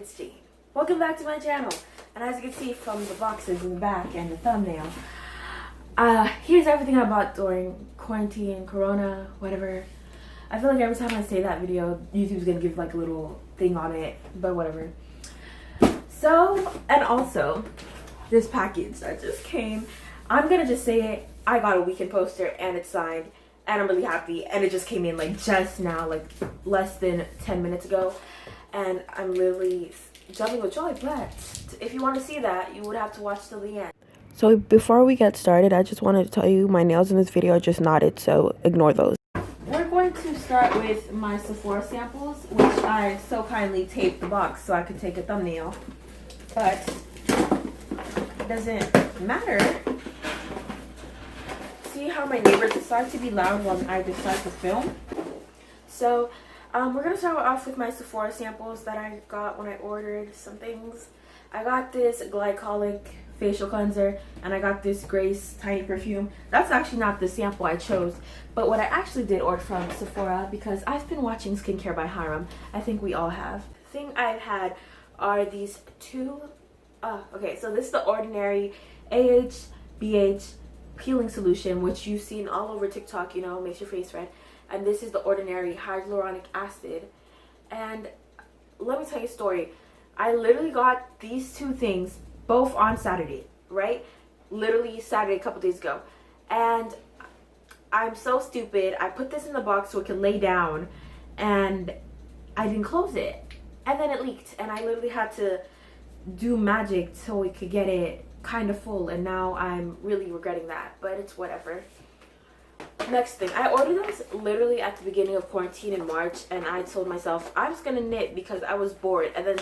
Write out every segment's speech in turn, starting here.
it's Jane. Welcome back to my channel. And as you can see from the boxes in the back and the thumbnail, here's everything I bought during quarantine, corona, whatever. I feel like every time I say that video, YouTube's gonna give like a little thing on it, but whatever. So, and also, this package that just came, I'm gonna just say it, I got a weekend poster and it's signed, and I'm really happy, and it just came in like just now, like less than 10 minutes ago, and I'm literally jumping with joy. But if you want to see that, you would have to watch till the end. So before we get started, I just wanted to tell you my nails in this video are just knotted, so ignore those. We're going to start with my Sephora samples, which I so kindly taped the box so I could take a thumbnail, but it doesn't matter. See how my neighbors decide to be loud while I decide to film? So we're gonna start off with my Sephora samples that I got when I ordered some things. I got this glycolic facial cleanser, and I got this Grace tiny perfume. That's actually not the sample I chose, but what I actually did order from Sephora, because I've been watching Skincare by Hiram. I think we all have. The thing I've had are these two. Okay, so this is the Ordinary AHBH peeling solution, which you've seen all over TikTok, you know, makes your face red. And this is the Ordinary hyaluronic acid. And let me tell you a story. I literally got these two things both on Saturday, right? Literally Saturday a couple days ago. And I'm so stupid. I put this in the box so it could lay down, and I didn't close it. And then it leaked, and I literally had to do magic so we could get it kind of full, and now I'm really regretting that, but it's whatever. Next thing, I ordered those literally at the beginning of quarantine in March, and I told myself I was gonna knit because I was bored, and then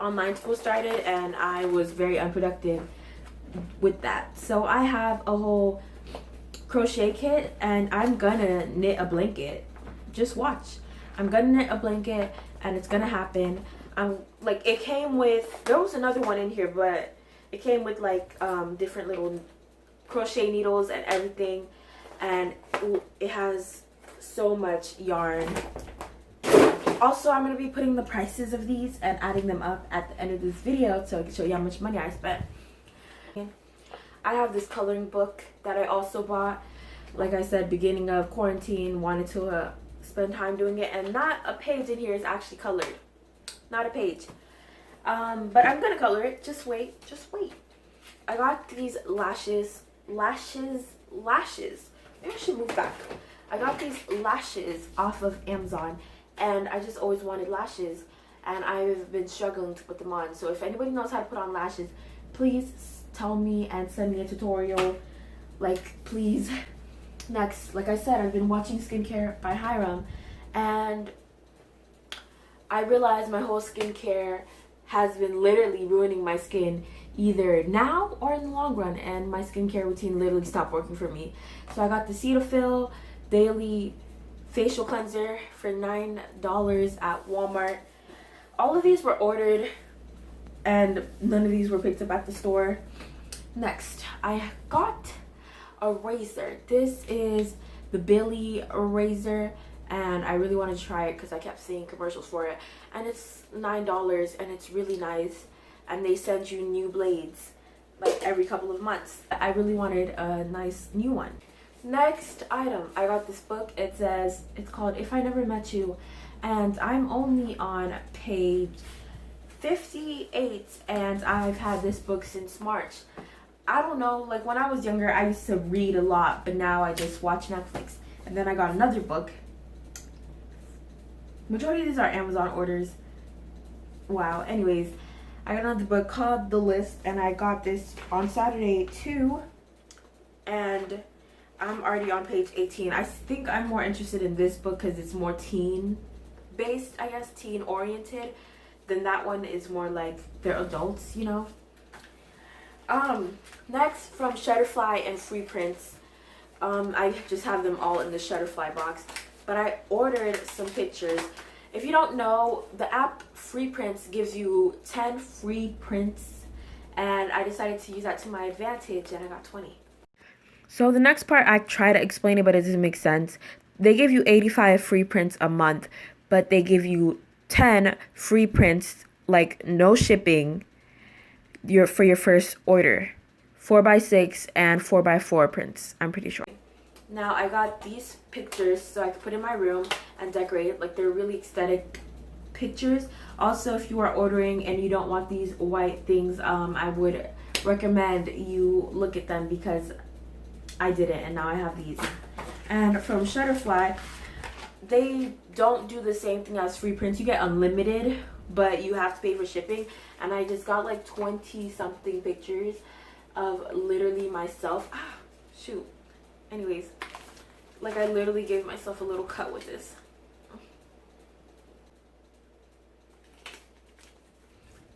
online school started and I was very unproductive with that. So I have a whole crochet kit, and I'm gonna knit a blanket. Just watch. I'm gonna knit a blanket, and it's gonna happen. Like, it came with, there was another one in here, but it came with like different little crochet needles and everything, and it has so much yarn. Also, I'm going to be putting the prices of these and adding them up at the end of this video so I can show you how much money I spent. I have this coloring book that I also bought, like I said, beginning of quarantine, wanted to spend time doing it, and not a page in here is actually colored. Not a page. But I'm gonna color it. Just wait. I got these lashes. Maybe I should move back. I got these lashes off of Amazon, and I just always wanted lashes, and I've been struggling to put them on. So if anybody knows how to put on lashes, please tell me and send me a tutorial. Like, please. Next, like I said, I've been watching Skincare by Hiram, and I realized my whole skincare has been literally ruining my skin, either now or in the long run, and my skincare routine literally stopped working for me. So I got the Cetaphil Daily Facial Cleanser for $9 at Walmart. All of these were ordered, and none of these were picked up at the store. Next, I got a razor. This is the Billy razor, and I really wanted to try it because I kept seeing commercials for it, and it's $9, and it's really nice, and they send you new blades like every couple of months. I really wanted a nice new one. Next item, I got this book. It's called If I Never Met You, and I'm only on page 58, and I've had this book since March. I don't know, like when I was younger I used to read a lot, but now I just watch Netflix. And then I got another book. Majority of these are Amazon orders. Wow. Anyways, I got another book called The List, and I got this on Saturday too, and I'm already on page 18. I think I'm more interested in this book because it's more teen based, I guess, teen oriented, than that one is more like they're adults, you know. Next, from Shutterfly and Free Prints, I just have them all in the Shutterfly box, but I ordered some pictures. If you don't know, the app Free Prints gives you 10 free prints, and I decided to use that to my advantage, and I got 20. So the next part, I try to explain it, but it doesn't make sense. They give you 85 free prints a month, but they give you 10 free prints like no shipping for your first order. 4x6 and 4x4 prints, I'm pretty sure. Now I got these pictures so I can put in my room and decorate. Like, they're really aesthetic pictures. Also, if you are ordering and you don't want these white things, I would recommend you look at them, because I didn't and now I have these. And from Shutterfly, they don't do the same thing as free prints. You get unlimited, but you have to pay for shipping. And I just got like 20 something pictures of literally myself. Shoot. Anyways, like, I literally gave myself a little cut with this.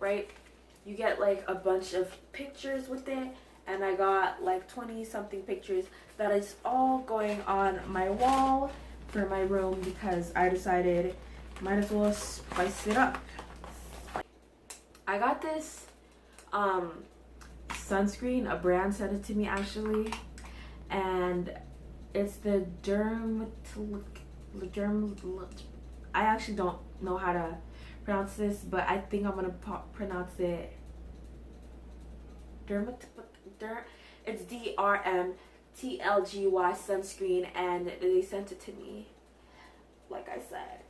Right? You get like a bunch of pictures with it, and I got like 20 something pictures that is all going on my wall for my room, because I decided might as well spice it up. I got this sunscreen. A brand sent it to me actually, and it's the I actually don't know how to pronounce this, but I think I'm gonna pronounce it it's DRMTLGY sunscreen, and they sent it to me. Like I said,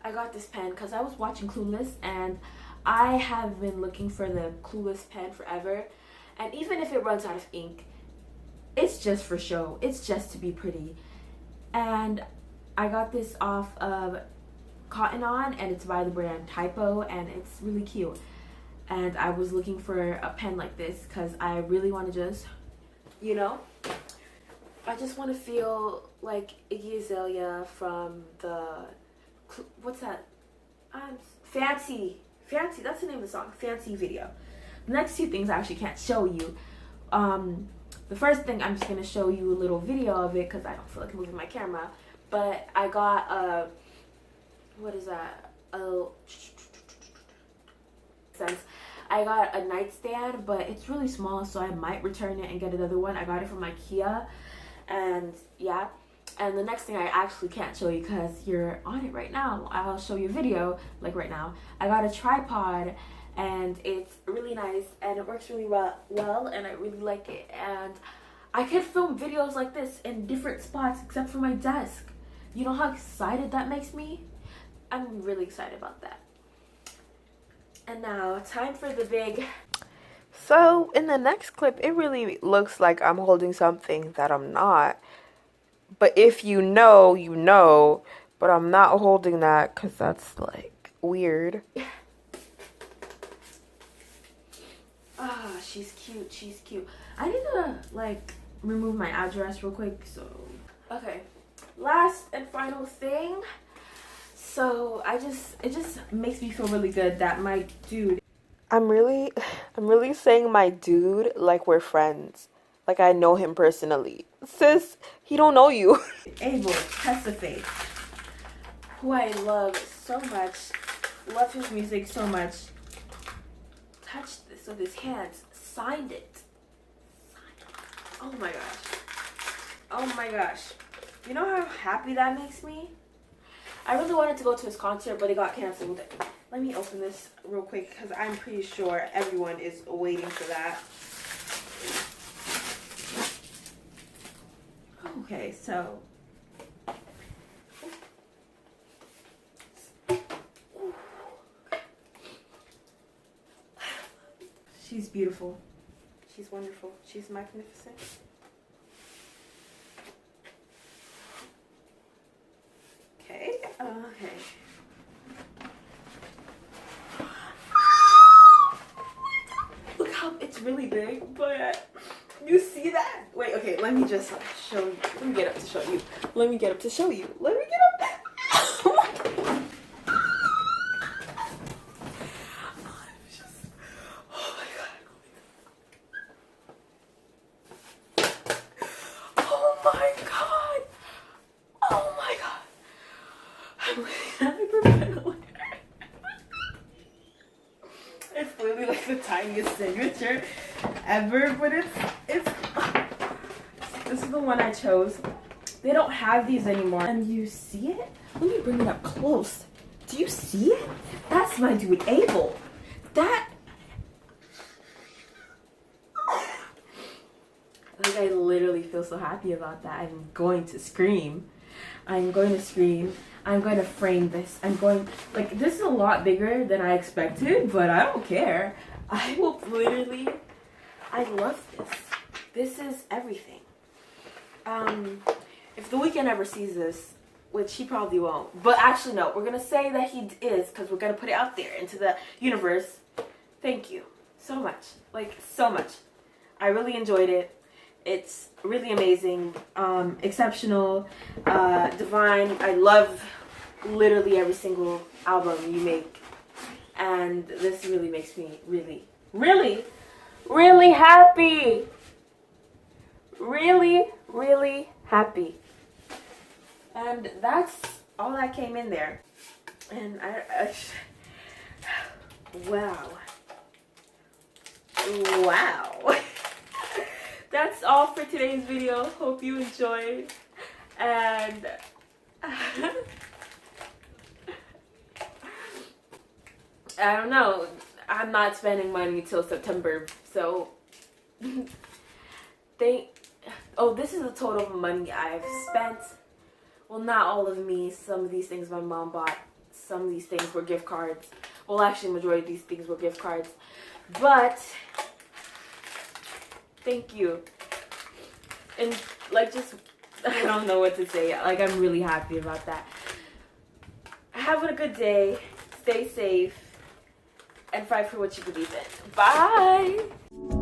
I got this pen because I was watching Clueless, and I have been looking for the Clueless pen forever. And even if it runs out of ink, it's just for show. It's just to be pretty. And I got this off of Cotton On, and it's by the brand Typo, and it's really cute. And I was looking for a pen like this because I really want to just, you know, I just want to feel like Iggy Azalea from the, what's that? Fancy, that's the name of the song, Fancy video. The next two things I actually can't show you. The first thing, I'm just going to show you a little video of it because I don't feel like moving my camera. But I got a, what is that? I got a nightstand, but it's really small, so I might return it and get another one. I got it from IKEA, and yeah. And the next thing I actually can't show you because you're on it right now. I'll show you a video, like right now. I got a tripod, and it's really nice, and it works really well, and I really like it. And I can film videos like this in different spots except for my desk. You know how excited that makes me? I'm really excited about that. And now, time for the big... So, in the next clip, it really looks like I'm holding something that I'm not. But if you know, you know. But I'm not holding that because that's, like, weird. Ah, she's cute, she's cute. I need to, like, remove my address real quick, so... Okay, last and final thing. So it just makes me feel really good that my dude. I'm really saying my dude like we're friends. Like I know him personally. Sis, he don't know you. Abel Tesfaye, who I love so much, love his music so much, touched this with his hands, signed it. Oh my gosh. Oh my gosh. You know how happy that makes me? I really wanted to go to his concert, but it got canceled. Let me open this real quick because I'm pretty sure everyone is waiting for that. Okay, so... She's beautiful. She's wonderful. She's magnificent. Okay. Look how it's really big, but you see that? Wait, okay, let me just show you. Let me get up to show you. Let me get up to show you. Let me get up. Oh my God. Oh my God. Oh my God. I'm hyperventilating. It's literally like the tiniest signature ever, but it's this is the one I chose. They don't have these anymore. And you see it? Let me bring it up close. Do you see it? That's my dude Abel. That, like, I literally feel so happy about that. I'm going to scream. I'm going to scream. I'm going to frame this. I'm going, like, this is a lot bigger than I expected, but I don't care. I will literally, I love this. This is everything. If the Weeknd ever sees this, which he probably won't, but actually no, we're gonna say that he is, because we're gonna put it out there into the universe. Thank you so much, like so much. I really enjoyed it. It's really amazing, exceptional, divine. I love literally every single album you make, and this really makes me really, really, really happy. Really, really happy. And that's all that came in there. And wow. Wow. That's all for today's video. Hope you enjoyed. And I don't know. I'm not spending money till September, so oh, this is the total of money I've spent. Well, not all of me. Some of these things my mom bought. Some of these things were gift cards. Well, actually, majority of these things were gift cards. But thank you. And like, just, I don't know what to say. Like, I'm really happy about that. Have a good day. Stay safe. And fight for what you believe in. Bye.